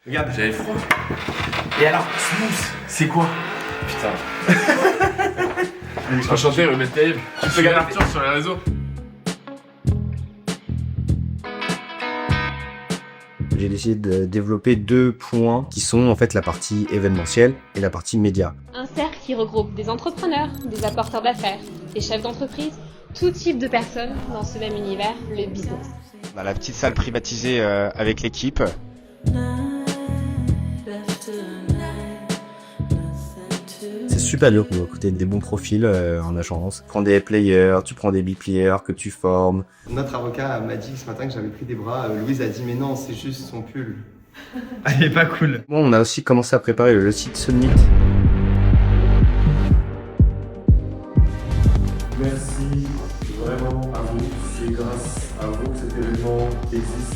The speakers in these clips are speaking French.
Regarde, j'avais froid. Et alors, smooth, c'est quoi? Putain. Enchanté, Ruben Terrible. Tu peux regarder Arthur sur les réseaux. J'ai décidé de développer 2 points qui sont en fait la partie événementielle et la partie média. Un cercle qui regroupe des entrepreneurs, des apporteurs d'affaires, des chefs d'entreprise, tout type de personnes dans ce même univers, le business. On a la petite salle privatisée avec l'équipe. C'est super dur pour recruter des bons profils en agence. Tu prends des players, tu prends des big players que tu formes. Notre avocat m'a dit ce matin que j'avais pris des bras. Louise a dit mais non, c'est juste son pull. Elle est pas cool. Bon, on a aussi commencé à préparer le site Summit. Merci vraiment à vous. C'est grâce à vous que cet événement existe.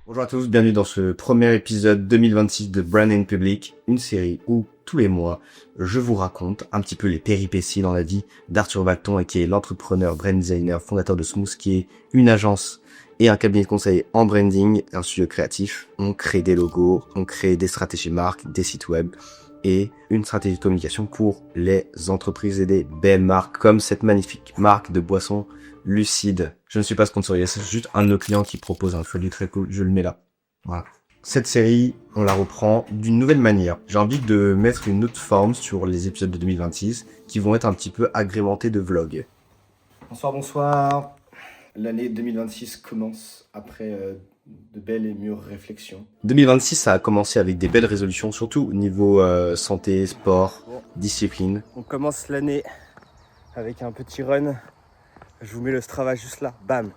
Bonjour à tous, bienvenue dans ce premier épisode 2026 de Brand Public, une série où tous les mois, je vous raconte un petit peu les péripéties dans la vie d'Arthur Valton, qui est l'entrepreneur brand designer, fondateur de Smooth, qui est une agence et un cabinet de conseil en branding, un studio créatif. On crée des logos, on crée des stratégies marques, des sites web et une stratégie de communication pour les entreprises et des belles marques comme cette magnifique marque de boissons Lucide. Je ne suis pas sponsorisé, c'est juste un de nos clients qui propose un produit très cool, je le mets là. Voilà. Cette série, on la reprend d'une nouvelle manière. J'ai envie de mettre une autre forme sur les épisodes de 2026 qui vont être un petit peu agrémentés de vlogs. Bonsoir, bonsoir. L'année 2026 commence après de belles et mûres réflexions. 2026, ça a commencé avec des belles résolutions, surtout au niveau santé, sport, discipline. On commence l'année avec un petit run. Je vous mets le Strava juste là, bam.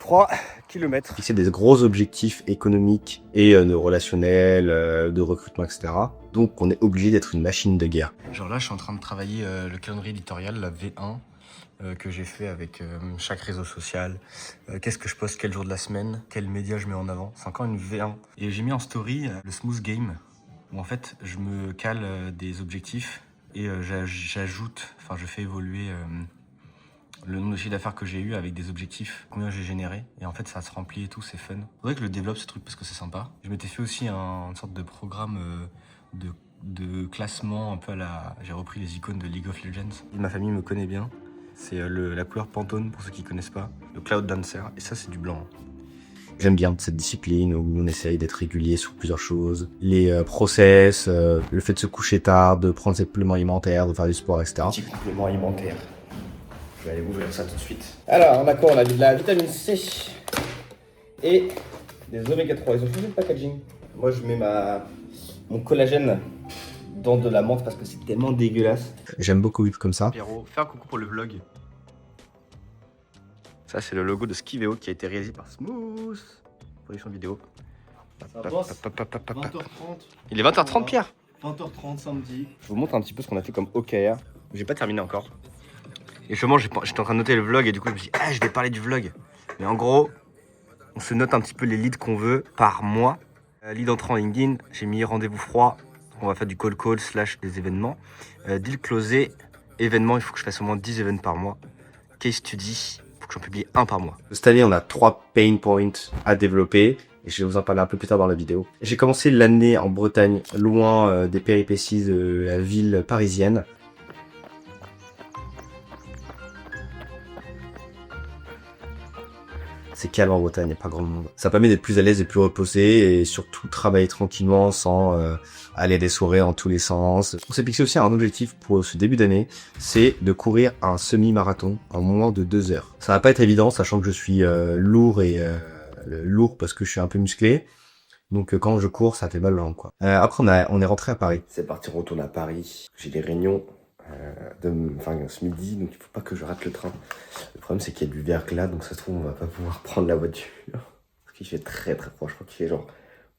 3 km. Fixer des gros objectifs économiques et de relationnels, de recrutement, etc. Donc on est obligé d'être une machine de guerre. Genre là, je suis en train de travailler le calendrier éditorial, la V1, que j'ai fait avec chaque réseau social. Qu'est-ce que je poste, quel jour de la semaine, quels médias je mets en avant. C'est encore une V1. Et j'ai mis en story le Smooth Game, où en fait, je me cale des objectifs et j'ajoute, enfin je fais évoluer le nombre de chiffres d'affaires que j'ai eu avec des objectifs, combien j'ai généré, et en fait ça se remplit et tout, c'est fun. Faudrait que je le développe ce truc parce que c'est sympa. Je m'étais fait aussi une sorte de programme de classement un peu à la... J'ai repris les icônes de League of Legends. Ma famille me connaît bien, c'est la couleur Pantone pour ceux qui connaissent pas, le Cloud Dancer, et ça c'est du blanc. J'aime bien cette discipline où on essaye d'être régulier sur plusieurs choses. Les process, le fait de se coucher tard, de prendre ses compléments alimentaires, de faire du sport, etc. Petit complément alimentaire. Je vais aller ouvrir ça tout de suite. Alors, on a quoi? On a de la vitamine C et des oméga 3. Ils ont changé le packaging. Moi, je mets mon collagène dans de la menthe parce que c'est tellement dégueulasse. J'aime beaucoup Whip comme ça. Pierrot, fais un coucou pour le vlog. Ça, c'est le logo de Skiveo qui a été réalisé par Smooth. Production vidéo. Ça bosse. 20h30. Il est 20h30, Pierre. 20h30 samedi. Je vous montre un petit peu ce qu'on a fait comme OKR. J'ai pas terminé encore. Et justement, j'étais en train de noter le vlog et du coup, je me suis dit, je vais parler du vlog. Mais en gros, on se note un petit peu les leads qu'on veut par mois. Lead entrant en LinkedIn, j'ai mis rendez-vous froid. On va faire du call / des événements. Deal closé, événement, il faut que je fasse au moins 10 événements par mois. Case study, il faut que j'en publie un par mois. Cette année, on a 3 pain points à développer. Et je vais vous en parler un peu plus tard dans la vidéo. J'ai commencé l'année en Bretagne, loin des péripéties de la ville parisienne. C'est calme en Bretagne, il n'y a pas grand monde. Ça permet d'être plus à l'aise et plus reposé et surtout travailler tranquillement sans aller à des soirées en tous les sens. On s'est fixé aussi un objectif pour ce début d'année, c'est de courir un semi-marathon en moins de 2 heures. Ça va pas être évident, sachant que je suis lourd parce que je suis un peu musclé. Donc quand je cours, ça fait mal aux jambes, quoi. Après, on est rentré à Paris. C'est parti, on retourne à Paris. J'ai des réunions ce midi, donc il faut pas que je rate le train. Le problème c'est qu'il y a du verglas, donc ça se trouve on va pas pouvoir prendre la voiture parce qu'il fait très très froid. Je crois qu'il fait genre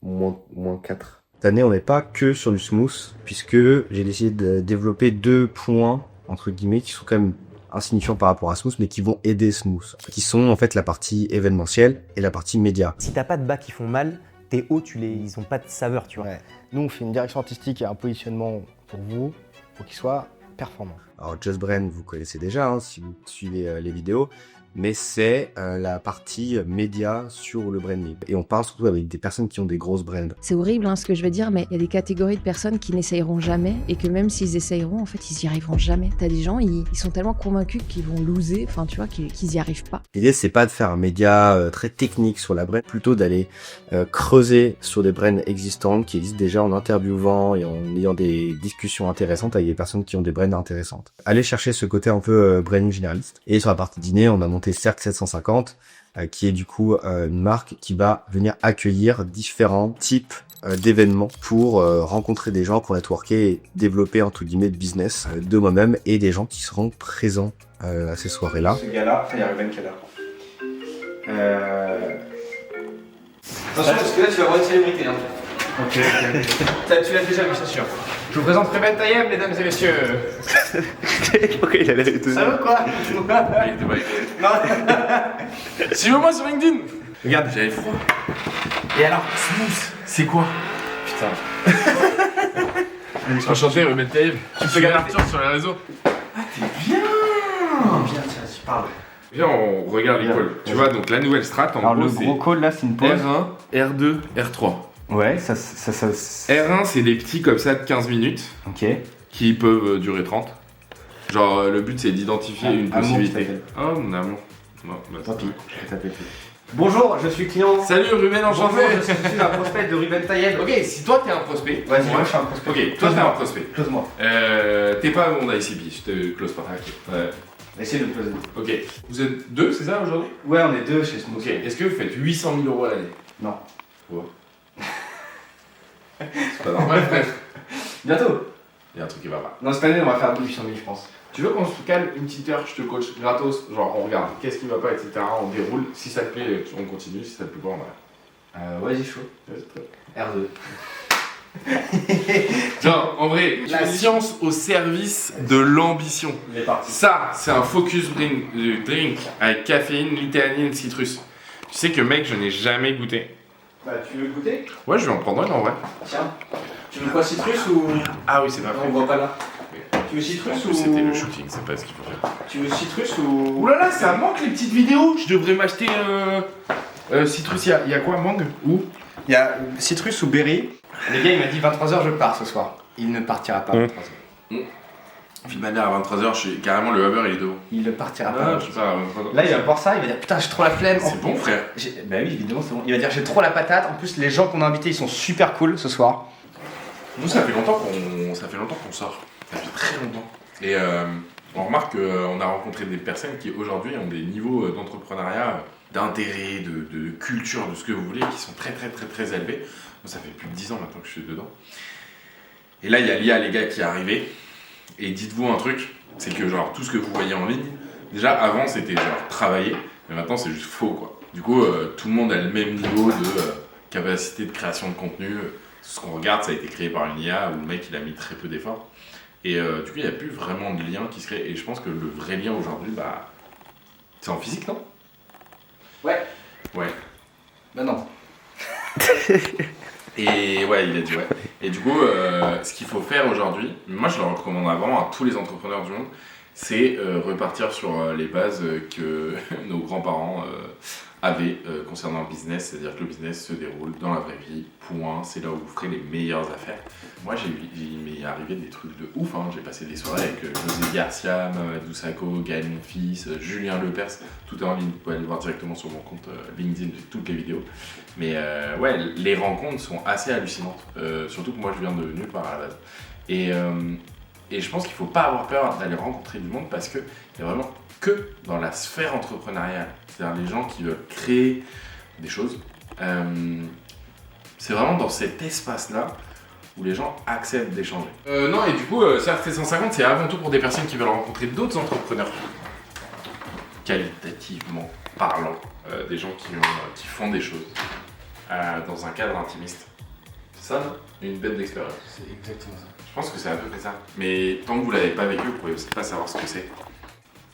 moins 4. Cette année on n'est pas que sur du smooth, puisque j'ai décidé de développer 2 points entre guillemets qui sont quand même insignifiants par rapport à smooth, mais qui vont aider smooth, qui sont en fait la partie événementielle et la partie média. Si t'as pas de bas qui font mal, tes hauts ils ont pas de saveur, tu vois. Ouais. Nous on fait une direction artistique et un positionnement pour vous, pour qu'il soit performant. Alors Just Brand, vous connaissez déjà hein, si vous suivez les vidéos, mais c'est la partie média sur le branding. Et on parle surtout avec des personnes qui ont des grosses brands. C'est horrible hein, ce que je veux dire, mais il y a des catégories de personnes qui n'essayeront jamais et que même s'ils essayeront, en fait, ils y arriveront jamais. T'as des gens, ils sont tellement convaincus qu'ils vont loser, enfin tu vois, qu'ils y arrivent pas. L'idée, c'est pas de faire un média très technique sur la brand, plutôt d'aller creuser sur des brands existantes qui existent déjà en interviewant et en ayant des discussions intéressantes avec des personnes qui ont des brands intéressantes. Allez chercher ce côté un peu branding généraliste. Et sur la partie dîner, on a monté Cercle 750, qui est du coup une marque qui va venir accueillir différents types d'événements pour rencontrer des gens, pour networker et développer entre guillemets de business de moi-même et des gens qui seront présents à ces soirées-là. Ce gars-là, il y a Ruben qui est là. Attention, parce que là, tu vas voir une célébrité. Hein. Ok. Tu l'as déjà vu, c'est sûr. Je vous présente Ruben Tayeb, mesdames et messieurs. Ok, il a l'air étonné. Ça va quoi? Il était pas écrit. Non. Suis-moi sur LinkedIn. Regarde, J'avais froid. et alors, smooth, c'est quoi? Putain. Enchanté, Ruben Taïb. Tu peux gagner Arthur sur les réseaux. Ah, t'es bien. Bien, tiens, tu parles. Viens, on regarde les calls. Tu vois, donc la nouvelle strat, en Alors, gros, le c'est gros call là, c'est une pause. R1, R2, R3. Ouais, ça. R1, c'est des petits comme ça de 15 minutes Ok. qui peuvent durer 30. Genre, le but, c'est d'identifier une Amour, possibilité. tu t'appelles. Oh, mon amour. Non, bah, Tant pis, je vais t'appeler. Bonjour, je suis client. Salut Ruben, enchanté. Bonjour, je suis un prospect de Ruben Tayeb. Ok, si toi t'es un prospect, Vas-y, moi, moi je suis un prospect. Ok, toi t'es un prospect. Close-moi. T'es pas mon ICP, je te close pas. Ouais. Essaye de me closer. Ok, vous êtes deux, c'est ça aujourd'hui? Ouais, on est deux chez Smooth. Ok, est-ce que vous faites 800 000 € à l'année? Non. Ouais. C'est pas normal, frère. Bientôt. Il y a un truc qui va pas. Non, cette année, on va faire 800 000, je pense. Tu veux qu'on se calme une petite heure, je te coach gratos, genre on regarde qu'est-ce qui va pas, etc. On déroule, si ça te plaît, on continue, si ça te plaît pas, on va. Vas-y, chaud. R2. Genre, en vrai, la science au service de l'ambition. Il est parti. Ça, c'est un focus drink avec caféine, littéanine, citrus. Tu sais que mec, je n'ai jamais goûté. Bah, tu veux goûter? Ouais, je vais en prendre une en vrai. Tiens. Tu veux quoi, citrus ou. Ah oui, c'est pas Non, vrai. on voit pas là. Tu veux En citrus plus, ou. c'était le shooting, c'est pas ce qu'il faut faire. Tu veux citrus ou. Ouh là là, ça manque les petites vidéos. Je devrais m'acheter citrus. Il y a quoi, mangue? Où? Il y a citrus ou berry. Les gars, il m'a dit 23h, je pars ce soir. Il ne partira pas à 23h. Puis ma mère à 23h, carrément le Uber il est devant. Il ne partira Ah, pas. je sais pas, à 23h. Là, il va voir ça, il va dire putain, j'ai trop la flemme. C'est bon, frère. Bah oui, évidemment, c'est bon. Il va dire j'ai trop la patate. En plus, les gens qu'on a invités, ils sont super cool ce soir. Nous, ça fait longtemps qu'on sort. Ça fait très longtemps. Et on remarque qu'on a rencontré des personnes qui aujourd'hui ont des niveaux d'entrepreneuriat, d'intérêt, de culture, de ce que vous voulez, qui sont très très très très élevés. Moi, ça fait plus de 10 ans maintenant que je suis dedans. Et là, il y a l'IA, les gars, qui est arrivé. Et dites-vous un truc, c'est que genre tout ce que vous voyez en ligne, déjà avant c'était genre travailler, mais maintenant c'est juste faux quoi. Du coup, tout le monde a le même niveau de capacité de création de contenu. Ce qu'on regarde, ça a été créé par une IA où le mec il a mis très peu d'efforts. Et du coup, il n'y a plus vraiment de lien qui se crée. Et je pense que le vrai lien aujourd'hui, bah, c'est en physique, non? Ouais. Ouais. Bah non. Et ouais, il a dit ouais. Et du coup, ce qu'il faut faire aujourd'hui, moi je le recommande vraiment à tous les entrepreneurs du monde, c'est repartir sur les bases que nos grands-parents avaient concernant le business, c'est-à-dire que le business se déroule dans la vraie vie, point, c'est là où vous ferez les meilleures affaires. Moi, il m'est arrivé des trucs de ouf, hein. J'ai passé des soirées avec José Garcia, Mamadou Sakho, Gaël Monfils, Julien Lepers, tout est en ligne, vous pouvez aller le voir directement sur mon compte LinkedIn, j'ai toutes les vidéos. Mais ouais, les rencontres sont assez hallucinantes, surtout que moi je viens de nulle part à la base. Et je pense qu'il ne faut pas avoir peur d'aller rencontrer du monde parce qu'il n'y a vraiment que dans la sphère entrepreneuriale, c'est-à-dire les gens qui veulent créer des choses. C'est vraiment dans cet espace-là où les gens acceptent d'échanger. Non, et du coup, Cercle 150, c'est avant tout pour des personnes qui veulent rencontrer d'autres entrepreneurs, qualitativement parlant, des gens qui font des choses dans un cadre intimiste. C'est ça, non? Une bête d'expérience. C'est exactement ça. Je pense que c'est à peu près ça. Mais tant que vous l'avez pas vécu, vous pouvez aussi pas savoir ce que c'est.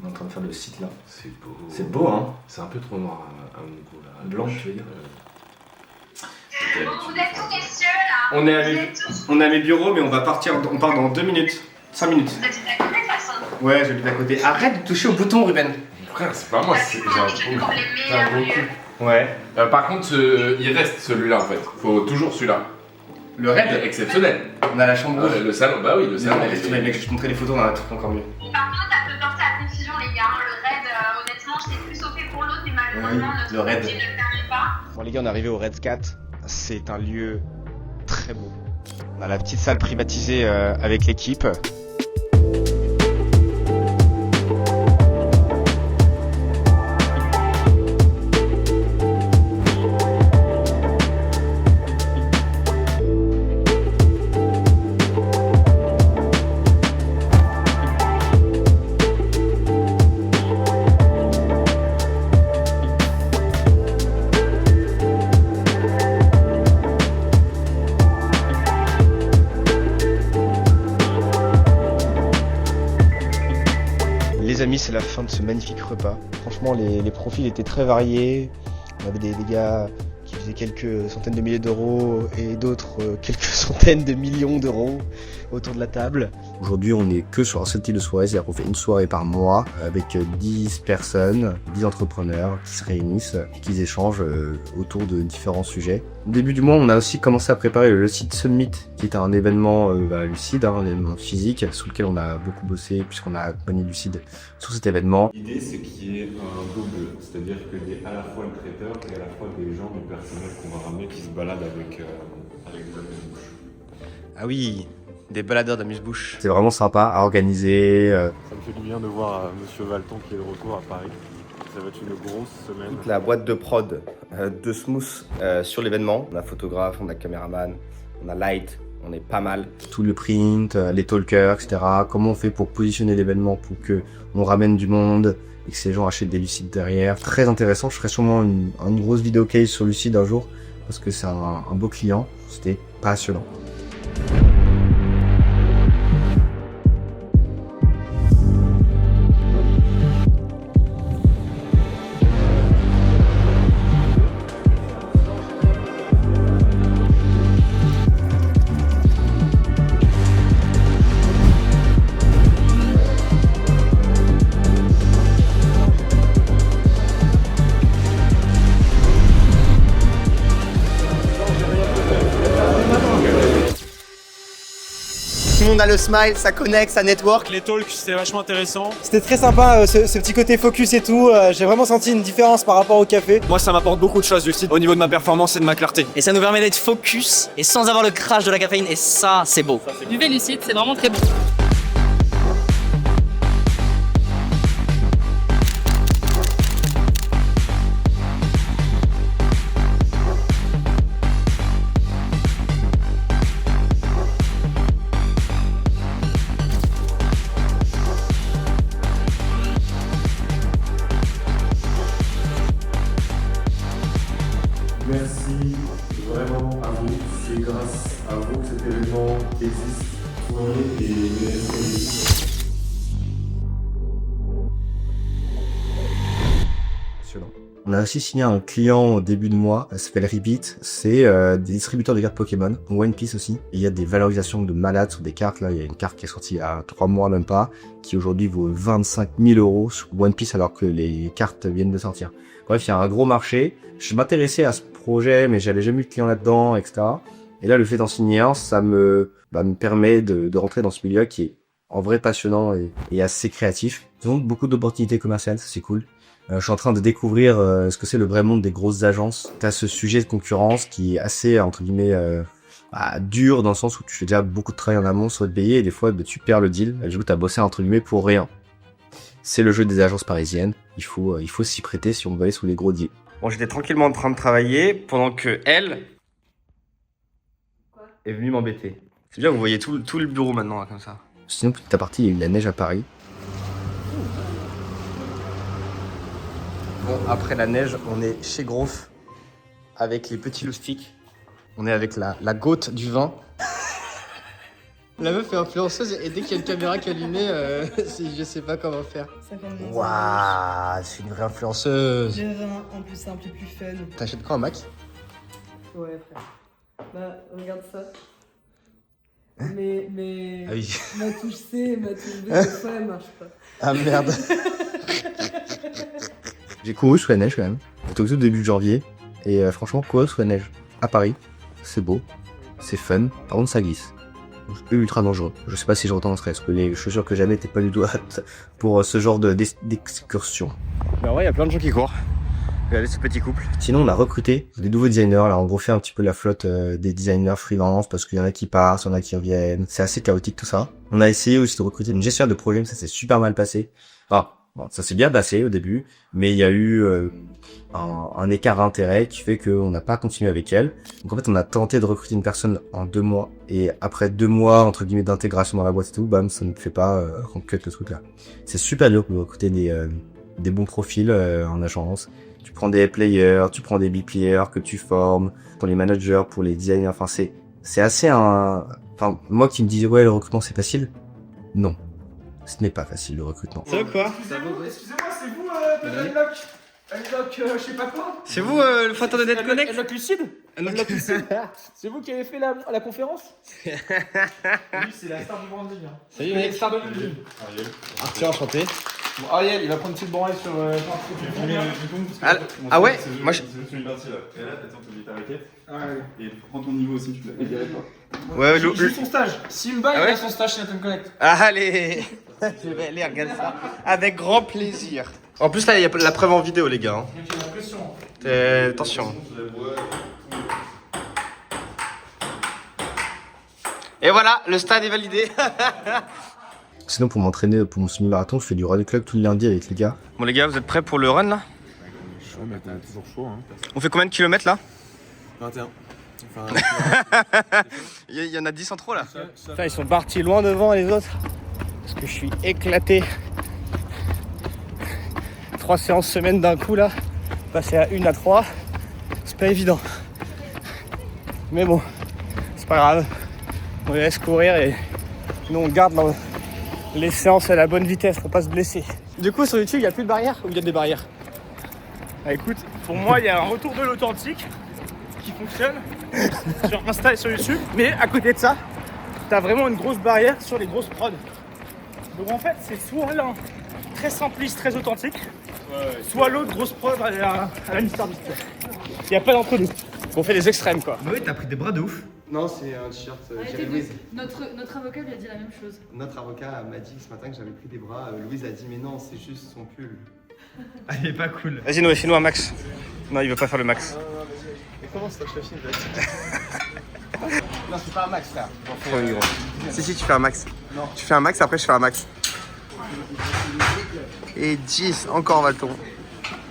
On est en train de faire le site là. C'est beau. C'est beau, hein. C'est un peu trop noir à mon goût là. Blanc, tu veux dire. Vous êtes tous messieurs là. On est à mes bureaux, mais on va partir. On part dans 2 minutes. 5 minutes. Vous êtes d'accord de toute façon. Ouais, j'habite à côté. Arrête de toucher au bouton, Ruben. Frère, c'est pas moi, j'ai un gros cul. Ouais. Par contre, il reste celui-là en fait. Faut toujours celui-là. Le raid, Exceptionnel. on a la chambre rouge. Le salon, bah oui, le salon. Mec, je te montrer les photos, on a un truc encore mieux. Par contre, ça peut porter à confusion, les gars. Le raid, honnêtement, j'étais plus au fait pour l'autre, mais malheureusement, le notre raid. budget ne le permet pas. Bon les gars, on est arrivé au Red Cat. C'est un lieu très beau. On a la petite salle privatisée avec l'équipe. Les amis, c'est la fin de ce magnifique repas. Franchement, les profils étaient très variés. On avait des gars qui faisaient quelques centaines de milliers d'euros et d'autres quelques centaines de millions d'euros autour de la table. Aujourd'hui, on est que sur un seul type de soirée, c'est-à-dire qu'on fait une soirée par mois avec 10 personnes, 10 entrepreneurs qui se réunissent et qui échangent autour de différents sujets. Au début du mois, on a aussi commencé à préparer le Lucid Summit, qui est un événement lucide, un événement physique, sur lequel on a beaucoup bossé puisqu'on a accompagné Lucid sur cet événement. L'idée, c'est qu'il y ait un double, c'est-à-dire qu'il y ait à la fois le traiteur et à la fois des gens, du personnel qu'on va ramener qui se baladent avec des amuse-bouches. Ah oui, des baladeurs d'amuse-bouche. C'est vraiment sympa à organiser. Ça me fait du bien de voir Monsieur Valton qui est de retour à Paris. Ça va être une grosse semaine. Toute la boîte de prod de Smooth sur l'événement. On a photographe, on a caméraman, on a light, on est pas mal. Tout le print, les talkers, etc. Comment on fait pour positionner l'événement pour que on ramène du monde et que ces gens achètent des Lucides derrière. Très intéressant, je ferai sûrement une grosse vidéo case sur Lucide un jour parce que c'est un beau client. C'était passionnant. Tout le monde a le smile, ça connecte, ça network. Les talks, c'était vachement intéressant. C'était très sympa, ce petit côté focus et tout. J'ai vraiment senti une différence par rapport au café. Moi, ça m'apporte beaucoup de choses, Lucide, au niveau de ma performance et de ma clarté. Et ça nous permet d'être focus et sans avoir le crash de la caféine. Et ça, c'est beau. Buvez Lucide, c'est vraiment très bon. Merci vraiment à vous. C'est grâce à vous que cet événement existe. Soyez et merci. On a aussi signé un client au début de mois, ça s'appelle Repeat, c'est des distributeurs de cartes Pokémon, One Piece aussi. Et il y a des valorisations de malades sur des cartes, là il y a une carte qui est sortie il y a 3 mois même pas, qui aujourd'hui vaut 25 000 € sur One Piece alors que les cartes viennent de sortir. Bref, il y a un gros marché, je m'intéressais à ce projet mais j'avais jamais eu de client là-dedans, etc. Et là le fait d'en signer un, ça me permet de rentrer dans ce milieu qui est en vrai passionnant et assez créatif. Ils ont beaucoup d'opportunités commerciales, ça c'est cool. Je suis en train de découvrir ce que c'est le vrai monde des grosses agences. T'as ce sujet de concurrence qui est assez, entre guillemets, dur dans le sens où tu fais déjà beaucoup de travail en amont sur le payer et des fois tu perds le deal. Du coup, t'as bossé entre guillemets pour rien. C'est le jeu des agences parisiennes. Il faut s'y prêter si on veut aller sous les gros deals. Bon, j'étais tranquillement en train de travailler pendant que elle est venue m'embêter. C'est bien, vous voyez tout le bureau maintenant là, comme ça. Sinon, petit aparté, il y a eu de la neige à Paris. Bon, après la neige, on est chez Groff avec les petits loustiques. On est avec la goutte du vin. La meuf est influenceuse et dès qu'il y a une caméra qui est allumée, je sais pas comment faire. Waouh, c'est une vraie influenceuse. Le vin, en plus simple et plus fun. T'achètes quoi un Mac? Ouais, frère. Bah, regarde ça. Mais Ah oui. ma touche C, ma touche B, des fois, elle marche pas. Ah merde. J'ai couru sous la neige quand même. J'étais au début janvier. Et franchement, courir sous la neige à Paris, c'est beau, c'est fun. Par contre, ça glisse. Ultra dangereux. Je sais pas si je retenterai, parce que les chaussures que j'avais étaient pas du tout aptes pour ce genre d'excursion. Mais en vrai, il y a plein de gens qui courent. Regardez ce petit couple. Sinon, on a recruté des nouveaux designers. Là, on refait un petit peu la flotte des designers freelance, parce qu'il y en a qui partent, il y en a qui reviennent. C'est assez chaotique tout ça. On a essayé aussi de recruter une gestionnaire de projet, mais ça s'est super mal passé. Enfin, bon, ça s'est bien passé au début, mais il y a eu un écart d'intérêt qui fait qu'on n'a pas continué avec elle. Donc en fait, on a tenté de recruter une personne en 2 mois, et après 2 mois, entre guillemets, d'intégration dans la boîte et tout, bam, ça ne fait pas cut le truc là. C'est super dur de recruter des bons profils en agence. Tu prends des players, tu prends des B-players que tu formes, pour les managers, pour les designers, enfin c'est assez enfin, moi qui me disais ouais, le recrutement c'est facile, non. Ce n'est pas facile le recrutement. Ça va quoi? Excusez-moi, c'est vous de Unlock je sais pas quoi. C'est vous le fondateur de NetConnect? Unlock Lucide. Unlock Lucide. C'est vous qui avez fait la conférence? Oui, c'est la star du branding. Salut mec. Star de branding. Tiens, enchanté. Bon, Ariel, il va prendre une petite branlée sur Ah ouais? Moi je... C'est une partie là. Et là, attends, tu oublies ta raquette. Et prends ton niveau aussi, tu l'as dirais pas. Ouais, juste son stage. Simba, il a son stage chez NetConnect. Allez. Je vais aller regarder ça avec grand plaisir. En plus là, il y a la preuve en vidéo les gars. Attention. Et voilà, le stade est validé. Sinon, pour m'entraîner pour mon semi-marathon, je fais du run club tous les lundis avec les gars. Bon les gars, vous êtes prêts pour le run là? Chaud, mais t'as toujours chaud. Hein. On fait combien de kilomètres là? 21. Enfin, il y en a 10 en trop là. Putain, ils sont partis loin devant les autres. Parce que je suis éclaté. 3 séances semaine d'un coup là. Passer à 1 à 3. C'est pas évident. Mais bon, c'est pas grave. On les laisse courir et nous on garde les séances à la bonne vitesse pour pas se blesser. Du coup sur YouTube il n'y a plus de barrières ou il y a des barrières? Ah, écoute, pour moi il y a un retour de l'authentique qui fonctionne sur Insta et sur YouTube. Mais à côté de ça, t'as vraiment une grosse barrière sur les grosses prods. Donc en fait c'est soit l'un très simpliste, très authentique, soit l'autre grosse prod à la Mister Beast. Il n'y a pas d'entre deux. On fait des extrêmes quoi. Oui, t'as pris des bras de ouf. Non, c'est un t-shirt Jerry Louise. Notre avocat lui a dit la même chose. Notre avocat m'a dit ce matin que j'avais pris des bras. Louise a dit mais non, c'est juste son pull. Ah, il est pas cool. Vas-y, Noé, fais-nous un max. Non, il veut pas faire le max. Mais comment c'est je te filme? Non, c'est pas un max, frère. Si, tu fais un max. Non. Tu fais un max, après je fais un max. Et 10, encore Valton.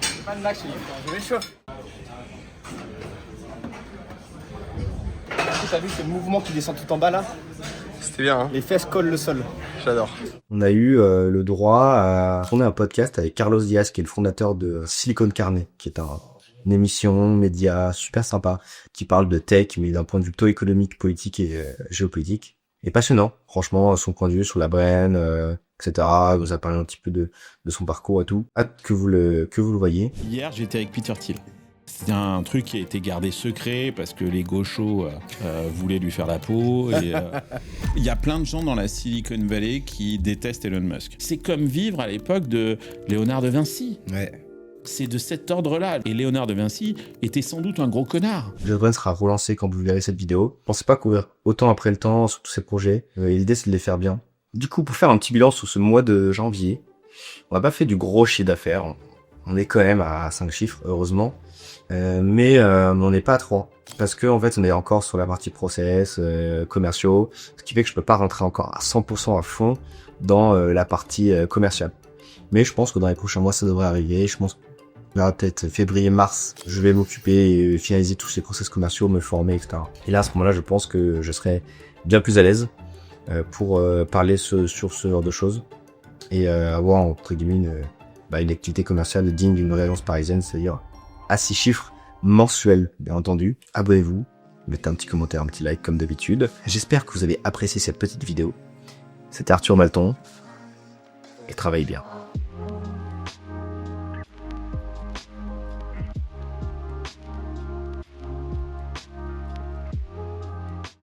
C'est pas de max, je vais chaud. T'as vu ce mouvement qui descend tout en bas là? C'était bien, hein. Les fesses collent le sol. J'adore. On a eu le droit à tourner un podcast avec Carlos Diaz, qui est le fondateur de Silicon Carnet, qui est une émission média super sympa, qui parle de tech, mais d'un point de vue plutôt économique, politique et géopolitique. Et passionnant, franchement, son point de vue sur la brain, etc. Il nous a parlé un petit peu de son parcours et tout. Hâte que vous le voyez. Hier, j'étais avec Peter Thiel. C'était un truc qui a été gardé secret parce que les gauchos voulaient lui faire la peau. Il y a plein de gens dans la Silicon Valley qui détestent Elon Musk. C'est comme vivre à l'époque de Léonard de Vinci. Ouais. C'est de cet ordre-là. Et Léonard de Vinci était sans doute un gros connard. JustBrain sera relancé quand vous verrez cette vidéo. Pensez pas courir autant après le temps sur tous ces projets. Et l'idée, c'est de les faire bien. Du coup, pour faire un petit bilan sur ce mois de janvier, on n'a pas fait du gros chiffre d'affaires. On est quand même à 5 chiffres, heureusement. Mais on n'est pas à 3. Parce que en fait, on est encore sur la partie process, commerciaux. Ce qui fait que je peux pas rentrer encore à 100% à fond dans la partie commerciale. Mais je pense que dans les prochains mois, ça devrait arriver. Je pense que là, peut-être février-mars, je vais m'occuper et finaliser tous ces process commerciaux, me former, etc. Et là, à ce moment-là, je pense que je serai bien plus à l'aise pour parler sur ce genre de choses et avoir, entre guillemets, une activité commerciale digne d'une vraie agence parisienne, c'est-à-dire à 6 chiffres mensuels, bien entendu. Abonnez-vous, mettez un petit commentaire, un petit like comme d'habitude. J'espère que vous avez apprécié cette petite vidéo. C'était Arthur Malton, et travaillez bien.